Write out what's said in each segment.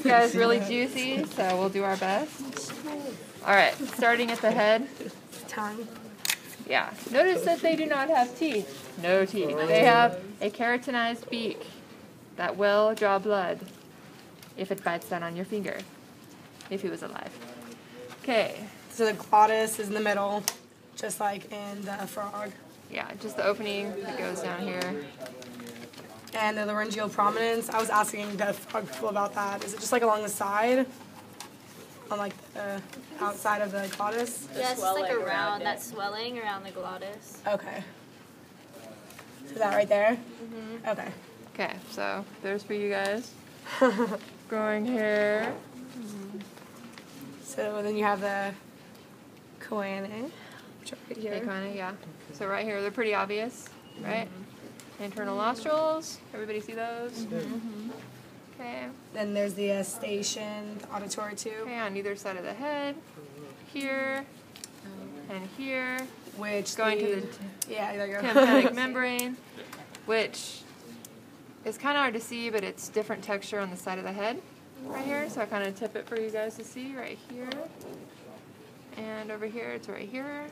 Yeah, it's really juicy, so we'll do our best. All right, starting at the head. Tongue. Yeah. Notice that they do not have teeth. No teeth. They have a keratinized beak that will draw blood if it bites down on your finger, if he was alive. Okay. So the glottis is in the middle, just like in the frog. Yeah, just the opening that goes down here. And the laryngeal prominence, I was asking the frog people about that. Is it just like along the side? On like the outside of the glottis? Yeah, it's just like around that swelling around the glottis. Okay. So that right there? Mm-hmm. Okay. Okay, so there's for you guys. Growing hair. So then you have the Coelom, which are right here. Okay, kind of, yeah. So right here, they're pretty obvious, right? Internal nostrils. Everybody see those? Okay. Then there's the eustachian, the auditory tube. Okay, on either side of the head. Here. And here. Which going to the yeah, there you go. tympanic membrane, which is kind of hard to see, but it's different texture on the side of the head right here. So I kind of tip it for you guys to see right here. And over here, it's right here.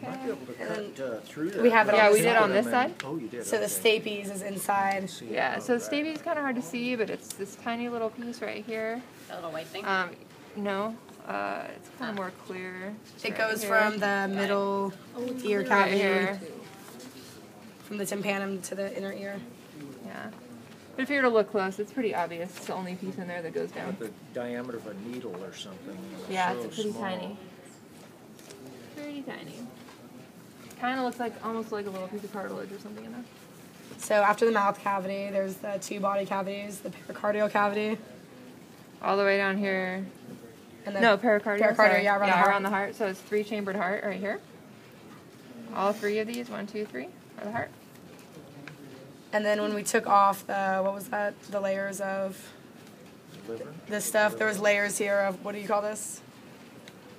Might be able to cut through that. We have it on Yeah, this we did side. on this side. Oh, you did. So the stapes is inside. Yeah, so stapes is kind of hard to see, but it's this tiny little piece right here. That little white thing? No, it's kind of more clear. It's It right goes here. from the middle ear right cavity, here. from the tympanum to the inner ear. Yeah. But if you were to look close, it's pretty obvious. It's the only piece in there that goes down. The diameter of a needle or something. Yeah, so it's pretty small. tiny. Pretty tiny. Kind of looks like, almost like a little piece of cartilage or something in there. So after the mouth cavity, there's the two body cavities, the pericardial cavity. All the way down here. And the No, pericardial. sorry. yeah, around the heart. around the heart. So it's 3-chambered heart right here. All 3 of these, 1, 2, 3, are the heart. And then when we took off the, what was that, the layers of Liver? this stuff, there was layers here of, what do you call this?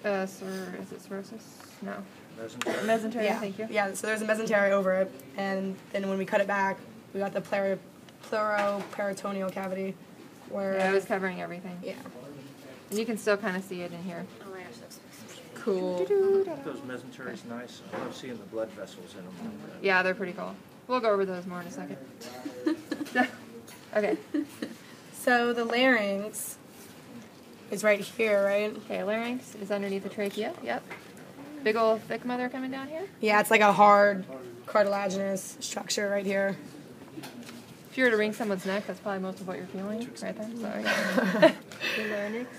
Is it cirrhosis? No. Mesentery. Mesentery, Yeah, thank you. yeah. So there's a mesentery over it, and then when we cut it back, we got the pleuroperitoneal cavity, where Yeah, it was covering everything. yeah. And you can still kind of see it in here. Oh my gosh, that's Cool. Those mesenteries nice. I love seeing the blood vessels in them. Yeah, they're pretty cool. We'll go over those more in a second. Okay. So the larynx is right here, right? Okay, larynx is underneath the trachea. Yep. Big old thick mother coming down here. Yeah, it's like a hard cartilaginous structure right here. If you were to wring someone's neck, that's probably most of what you're feeling right there. So, yeah. The larynx?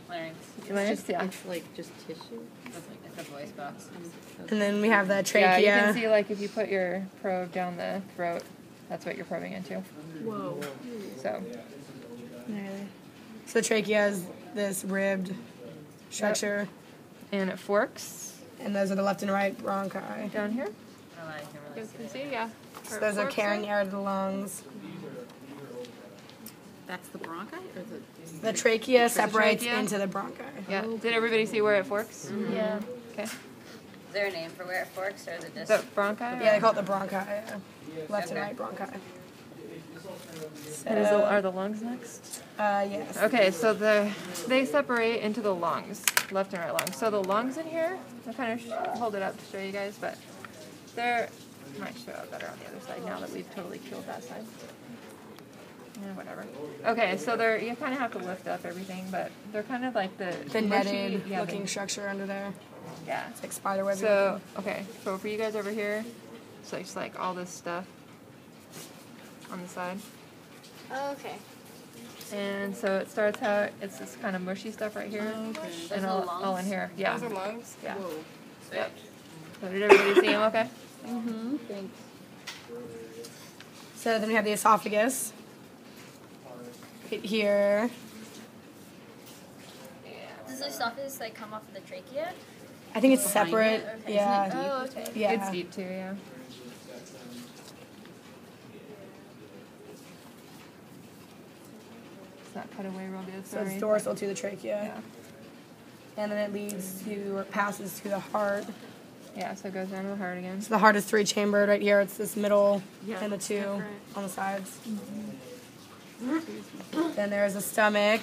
larynx. Larynx, yeah. It's like just tissue. It's a voice box. And then we have the Yeah, trachea. you can see like if you put your probe down the throat, that's what you're probing into. Whoa. So, So the trachea is this ribbed structure, and it forks and those are the left and right bronchi. down here. Oh, I can You really guys can see, yeah. So those are carrying air to the lungs. That's the bronchi or the? The trachea separates trachea? into the bronchi. Yeah. Did everybody see where it forks? Yeah. Okay. Is there a name for where it forks, or is it just? The bronchi? Yeah, they call it the bronchi. Yeah. Left and Okay. right bronchi. And are the lungs next? Yes. Okay, so they separate into the lungs, left and right lungs. So the lungs in here, I'll kind of hold it up to show you guys, but they're, might show up better on the other side now that we've totally killed that side. Yeah, whatever. Okay, so you kind of have to lift up everything, but they're kind of like the The mushy- netted yeah, looking structure under there. yeah. It's like spider web. So, okay, so for you guys over here, so it's like all this stuff on the side. Oh, okay. And so it starts out, it's this kind of mushy stuff right here. Those And are all, the lungs? all in here. Yeah. Those are lungs? Yeah. Whoa. Yep. So did everybody see them okay? Mm-hmm. Thanks. So then we have the esophagus. Right here. Does the esophagus like come off of the trachea? I think it's Behind separate. it? Okay. Yeah. Oh, okay. Yeah. It's deep too, yeah. It's not cut away real good, So sorry. it's dorsal to the trachea. Yeah. And then it leads to, or passes to the heart. Yeah, so it goes down to the heart again. So the heart is 3-chambered right here. It's this middle Yeah, and the 2 different. on the sides. Then there's the stomach.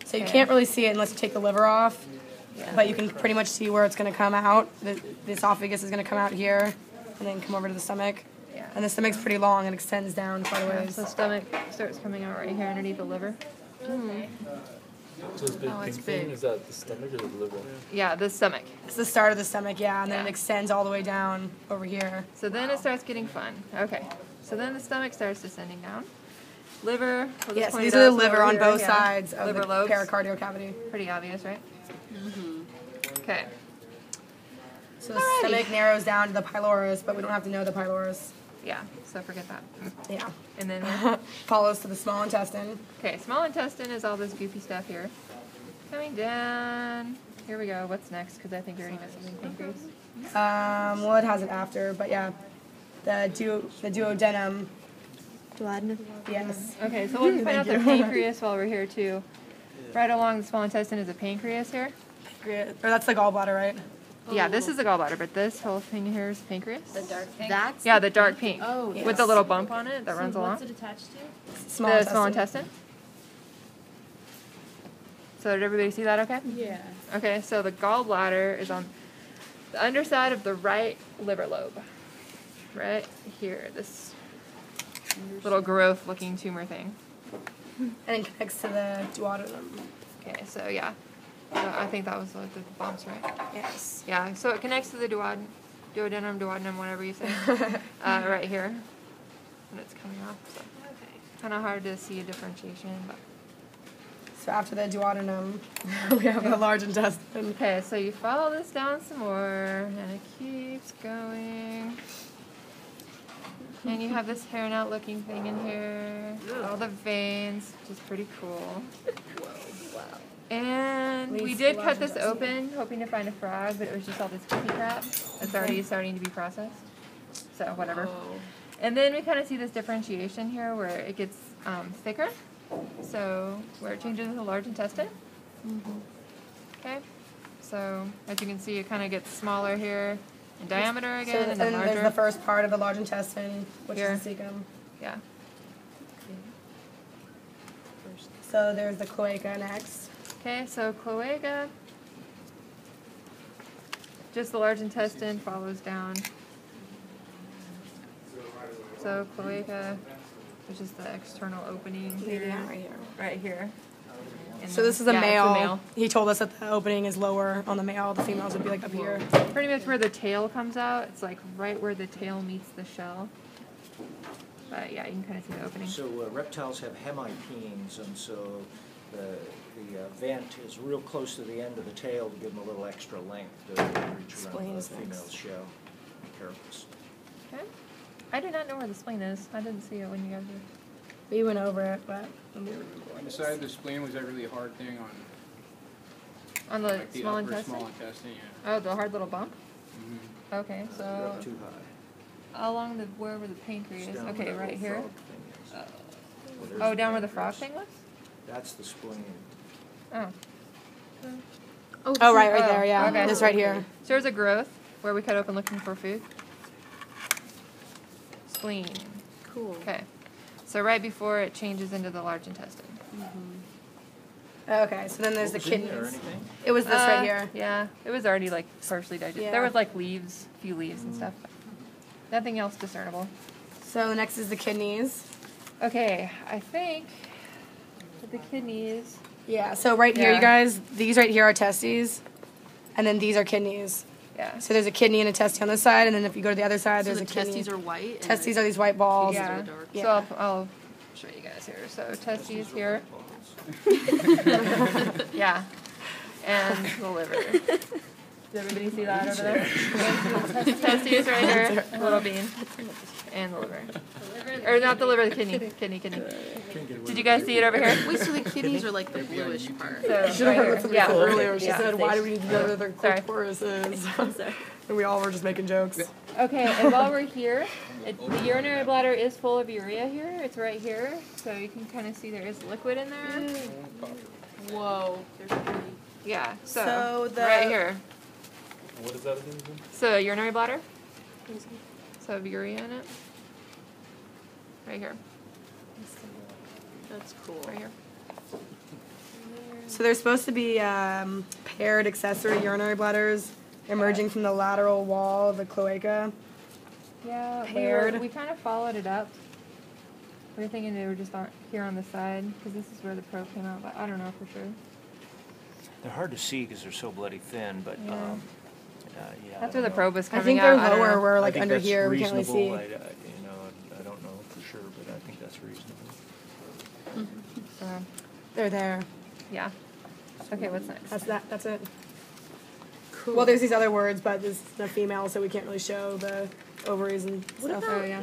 So you can't really see it unless you take the liver off. But you can pretty much see where it's going to come out. The esophagus is going to come out here and then come over to the stomach. Yeah. And the stomach's pretty long and extends down quite a ways. So stomach starts coming out right here underneath the liver. So this big Oh, pink it's thing, big. is that the stomach or the liver? Yeah, the stomach. It's the start of the stomach, yeah, and then Yeah. it extends all the way down over here. So then it starts getting fun. Okay. So then the stomach starts descending down. Liver. We'll just Yes, point these it are the out, so liver over on here, both yeah. sides of Liver the lobes. pericardial cavity. Pretty obvious, right? Okay. So the stomach narrows down to the pylorus, but we don't have to know the pylorus. Yeah. So forget that. Yeah. And then, Follows to the small intestine. okay, small intestine is all this goopy stuff here. Coming down. Here we go. What's next? Because I think we already missed something. Pancreas. Well, it has it after, but yeah. The duodenum. Duodenum. Yes. Okay, so we'll just point out the pancreas while we're here too. Right along the small intestine is a pancreas here. Or that's the gallbladder, right? Yeah, this is the gallbladder, but this whole thing here is pancreas. The dark pink. That's Yeah, the dark pink. Oh, With the little bump on it that runs along. What's it attached to? Small Small intestine. So did everybody see that okay? yeah. Okay, so the gallbladder is on the underside of the right liver lobe. Right here, this little growth looking tumor thing. And it connects to the duodenum. Okay, so yeah. I think that was what the bumps, right? Yes. Yeah, so it connects to the duodenum, whatever you say, right here when it's coming off. So kind of hard to see a differentiation, but So after the duodenum, we have the large intestine. okay. So you follow this down some more, and it keeps going, and you have this hair out looking thing in here, all the veins, which is pretty cool. And we Leads did to cut large this open, hoping to find a frog, but it was just all this cookie crap. It's already starting to be processed. So whatever. And then we kind of see this differentiation here where it gets thicker. So where it changes to the large intestine. Okay. So as you can see, it kind of gets smaller here in diameter So, again, and and then then there's larger. the first part of the large intestine, which Here. is the cecum. Yeah. So there's the cloaca next. Okay, so cloaca. Just the large intestine follows down. So cloaca, which is the external opening here. Right here. Right here. And So then- this is a yeah, it's male. He told us that the opening is lower on the male. The females would be like up here. Pretty much where the tail comes out. It's like right where the tail meets the shell. But yeah, you can kind of see the opening. So reptiles have hemipenes, and so the vent is real close to the end of the tail to give them a little extra length to reach around the Spleens female's next. shell. Carapace. Okay. I do not know where the spleen is. I didn't see it when you guys were. We went over it, but On the side of the spleen, was that really a hard thing on On the like the small upper intestine? small intestine? Yeah. Oh, the hard little bump? Mm-hmm. Okay, You're so up too high. along the wherever the pancreas. It's down Okay, where that right little here. frog thing is. Well, there's Oh, the down where the frog pancreas. thing was? That's the spleen. Oh. oh right Oh, there, yeah. okay. This right here. So there's a growth where we cut open looking for food. Spleen. Cool. Okay. So right before it changes into the large intestine. Okay, so then there's the What was in there or kidneys. anything? It was this right here. Yeah, it was already like partially digested. Yeah. There was like leaves, a few leaves and stuff. Nothing else discernible. So the next is the kidneys. Okay, I think with the kidneys. Yeah, so right here, Yeah. you guys, these right here are testes, and then these are kidneys. Yeah. So there's a kidney and a testy on this side, and then if you go to the other side, So there's the a kidney. testes are white. and Testes the are these white balls. kidneys Yeah. are dark. Yeah. So I'll show you guys here. So testes here. Yeah. And the liver. Does everybody see that over there? Testes right here. A little bean. And the liver. Or not the liver, the kidney. Kidney. Did you guys see it over here? Wait, so the kidneys are like the bluish part. So, Should have heard right what somebody here. said earlier. She Yeah. said, "Why do we need to know where the Sorry. clitoris is?" And we all were just making jokes. Okay, and while we're here, the urinary bladder is full of urea here. It's right here. So you can kind of see there is liquid in there. Whoa. There's pretty. Yeah, so, So the- right here. What is that again? So urinary bladder. So have urea in it. Right here. That's cool. Right here. So there's supposed to be paired accessory urinary bladders emerging from the lateral wall of the cloaca. Yeah, Paired. we kind of followed it up. We were thinking they were just on here on the side because this is where the probe came out, but I don't know for sure. They're hard to see because they're so bloody thin, but Yeah. yeah. That's I where the don't probe know. was I coming think out. they're I don't lower. know. We're I like think under that's here. We can't really see. reasonable. I don't know for sure, but I think that's reasonable. So, They're there. yeah. Okay, what's next? That's that. That's it. Cool. Well, there's these other words, but this is a female, so we can't really show the ovaries and stuff. Oh yeah.